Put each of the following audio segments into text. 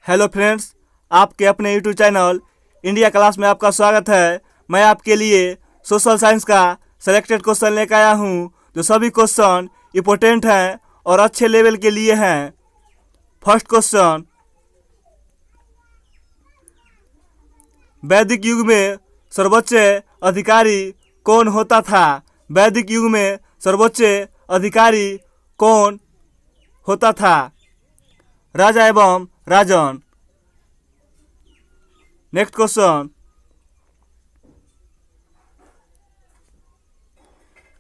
Hello friends, आपके अपने YouTube channel India class में आपका स्वागत है। मैं आपके लिए सोशल साइंस का सेलेक्टेड क्वेश्चन लेकर आया हूँ, जो सभी क्वेश्चन इम्पोर्टेंट हैं और अच्छे लेवल के लिए हैं। फर्स्ट क्वेश्चन, वैदिक युग में सर्वोच्च अधिकारी कौन होता था? वैदिक युग में सर्वोच्च अधिकारी कौन होता था? राजा एवं राजन। नेक्स्ट क्वेश्चन,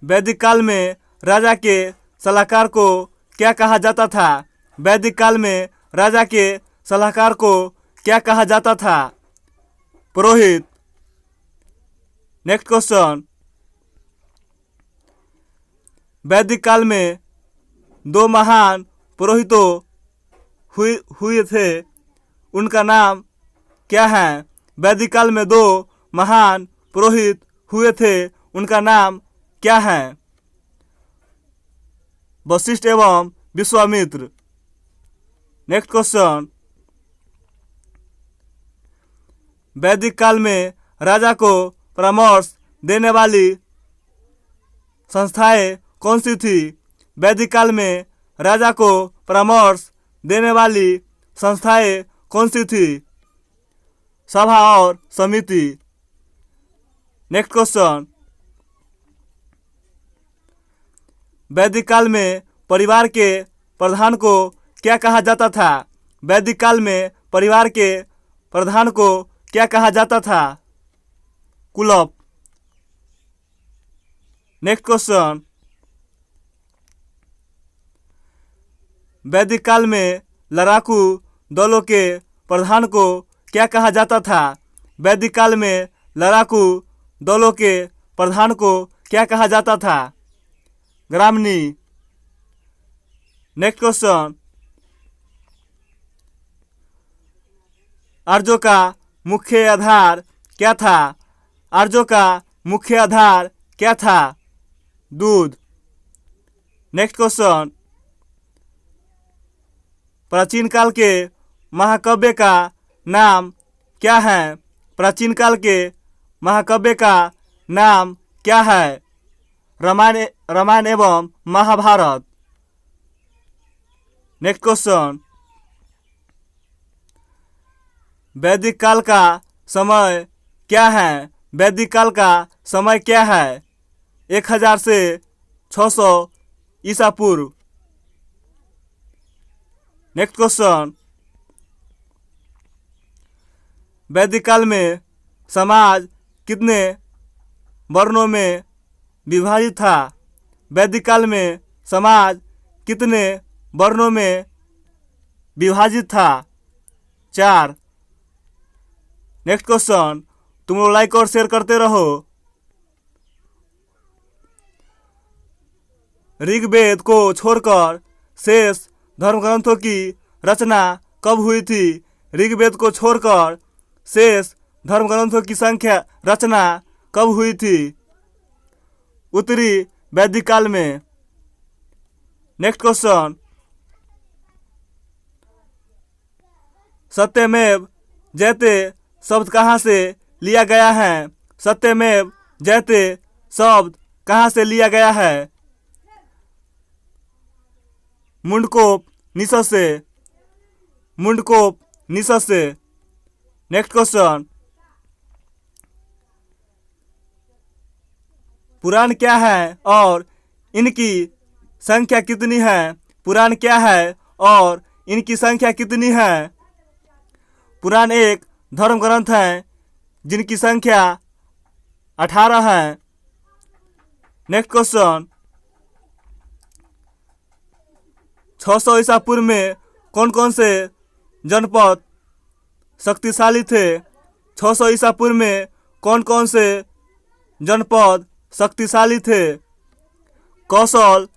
वैदिक काल में राजा के सलाहकार को क्या कहा जाता था? वैदिक काल में राजा के सलाहकार को क्या कहा जाता था? पुरोहित। नेक्स्ट क्वेश्चन, वैदिक काल में दो महान पुरोहितों हुए थे, उनका नाम क्या है? वैदिक काल में दो महान पुरोहित हुए थे, उनका नाम क्या है? वशिष्ठ एवं विश्वामित्र। नेक्स्ट क्वेश्चन, वैदिक काल में राजा को परामर्श देने वाली संस्थाएं कौन सी थी? वैदिक काल में राजा को परामर्श देने वाली संस्थाएं कौन सी थी? सभा और समिति। नेक्स्ट क्वेश्चन, वैदिक काल में परिवार के प्रधान को क्या कहा जाता था? वैदिक काल में परिवार के प्रधान को क्या कहा जाता था? कुलप। नेक्स्ट क्वेश्चन, वैदिक काल में लड़ाकू दलों के प्रधान को क्या कहा जाता था? वैदिक काल में लड़ाकू दलों के प्रधान को क्या कहा जाता था? ग्रामनी। नेक्स्ट क्वेश्चन, आर्यों का मुख्य आधार क्या था? आर्यों का मुख्य आधार क्या था? दूध। नेक्स्ट क्वेश्चन, प्राचीन काल के महाकाव्य का नाम क्या है? प्राचीन काल के महाकाव्य का नाम क्या है? रामायण एवं महाभारत। नेक्स्ट क्वेश्चन, वैदिक काल का समय क्या है? वैदिक काल का समय क्या है? 1000 से 600 ईसा पूर्व। नेक्स्ट क्वेश्चन, वैदिक काल में समाज कितने वर्णों में विभाजित था? वैदिक काल में समाज कितने वर्णों में विभाजित था? 4। नेक्स्ट क्वेश्चन, तुम लोग लाइक और शेयर करते रहो। ऋग्वेद को छोड़कर शेष धर्म ग्रंथों की रचना कब हुई थी? ऋग्वेद को छोड़कर शेष धर्म ग्रंथों की रचना कब हुई थी? उत्तरी वैदिक काल में। नेक्स्ट क्वेश्चन, सत्यमेव जयते शब्द कहाँ से लिया गया है? सत्यमेव जयते शब्द कहाँ से लिया गया है? मुंडकोपनिषद से। मुंडकोपनिषद से। नेक्स्ट क्वेश्चन, पुराण क्या है और इनकी संख्या कितनी है? पुराण क्या है और इनकी संख्या कितनी है? पुराण एक धर्म ग्रंथ है जिनकी संख्या 18 है। नेक्स्ट क्वेश्चन, 600 ईसा पूर्व में कौन कौन से जनपद शक्तिशाली थे? 600 ईसा पूर्व में कौन कौन से जनपद शक्तिशाली थे? कौशल,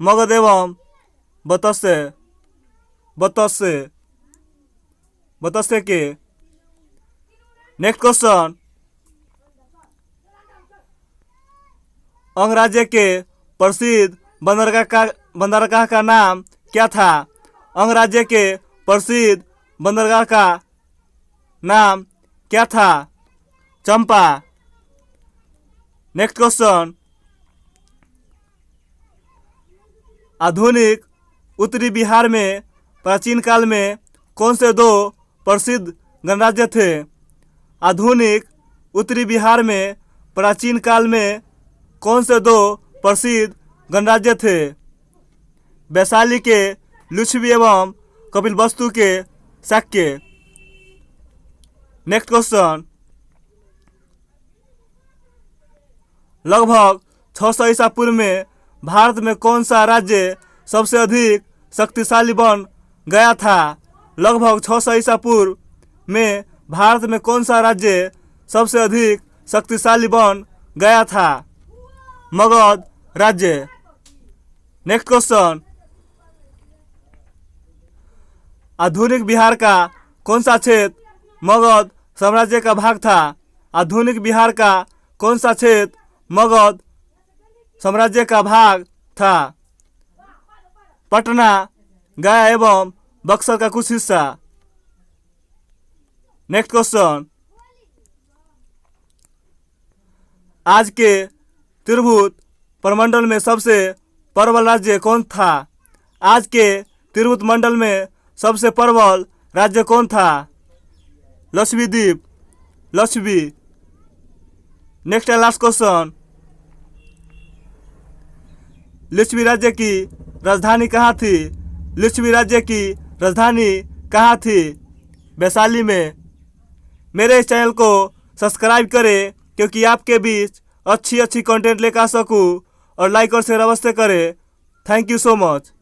मगध एवं बतस्य के। नेक्स्ट क्वेश्चन, अंगराज्य के प्रसिद्ध बंदरगाह का नाम क्या था? अंगराज्य के प्रसिद्ध बंदरगाह का नाम क्या था? चंपा। नेक्स्ट क्वेश्चन, आधुनिक उत्तरी बिहार में प्राचीन काल में कौन से दो प्रसिद्ध गणराज्य थे? आधुनिक उत्तरी बिहार में प्राचीन काल में कौन से दो प्रसिद्ध गणराज्य थे? वैशाली के लिच्छवी एवं कपिलवस्तु के शाक्य। नेक्स्ट क्वेश्चन, लगभग 600 ईसा पूर्व में भारत में कौन सा राज्य सबसे अधिक शक्तिशाली बन गया था? लगभग 600 ईसा पूर्व में भारत में कौन सा राज्य सबसे अधिक शक्तिशाली बन गया था? मगध राज्य। नेक्स्ट क्वेश्चन, आधुनिक बिहार का कौन सा क्षेत्र मगध साम्राज्य का भाग था? आधुनिक बिहार का कौन सा क्षेत्र मगध साम्राज्य का भाग था? पटना, गया एवं बक्सर का कुछ हिस्सा। नेक्स्ट क्वेश्चन, आज के त्रिभुज प्रमंडल में सबसे प्रबल राज्य कौन था? आज के त्रिभुज मंडल में सबसे प्रबल राज्य कौन था? Lakshadweep, Lakshadweep. Next and last question, Lichchhavi राज्य की राजधानी कहाँ थी? लिच्छवी राज्य की राजधानी कहाँ थी? वैशाली में। मेरे इस चैनल को सब्सक्राइब करें क्योंकि आपके बीच अच्छी कंटेंट लेकर आ सकूँ, और लाइक और शेयर अवश्य करें। Thank you so much.